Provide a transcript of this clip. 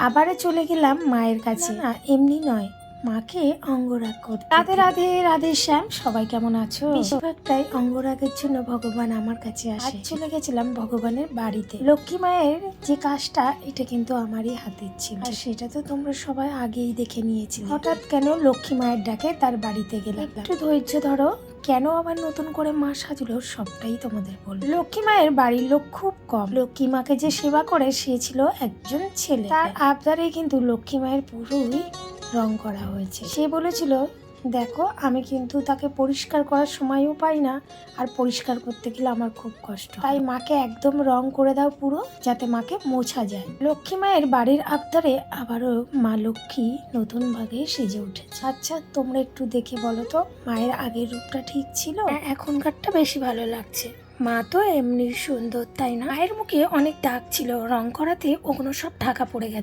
আবারও চলে গেলাম মায়ের কাছে। না এমনি নয়, মাকে অঙ্গরাগ করতে। রাধে রাধে, রাধে শ্যাম। সবাই কেমন আছো? বেশিরভাগটাই অঙ্গরাগের জন্য ভগবান আমার কাছে আসে। আজ চলে গেছিলাম ভগবানের বাড়িতে। লক্ষ্মী মায়ের যে কাজটা, এটা কিন্তু আমারই হাতের ছিল, আর সেটা তো তোমরা সবাই আগেই দেখে নিয়েছিলে। হঠাৎ কেন লক্ষ্মী মায়ের ডাকে তার বাড়িতে গেলাম। একটু ধৈর্য ধরো, কেন আবার নতুন করে মা সাজলো সবটাই তোমাদের বলবো। লক্ষ্মী মায়ের বাড়ির লোক খুব কম। লক্ষ্মী মাকে যে সেবা করে সে ছিল একজন ছেলে। তার আবদারে কিন্তু লক্ষ্মী মায়ের পুরোই রং করা হয়েছে। সে বলেছিল, দেখো আমি কিন্তু তাকে পরিষ্কার করার সময়ও পাই না, আর পরিষ্কার করতে গেলে আমার খুব কষ্ট, তাই মাকে একদম রং করে দাও পুরো, যাতে মাকে মোছা যায়। লক্ষ্মী মায়ের বাড়ির আবদারে আবারও মা লক্ষ্মী নতুন ভাবে সেজে উঠেছে। আচ্ছা তোমরা একটু দেখে বলো তো, মায়ের আগের রূপটা ঠিক ছিল, এখনকারটা বেশি ভালো লাগছে? মা তো এমনি সুন্দর, তাই না? মায়ের মুখে অনেক দাগ ছিল, রং করাতে ওগুলো সব ঢাকা পড়ে গেছে।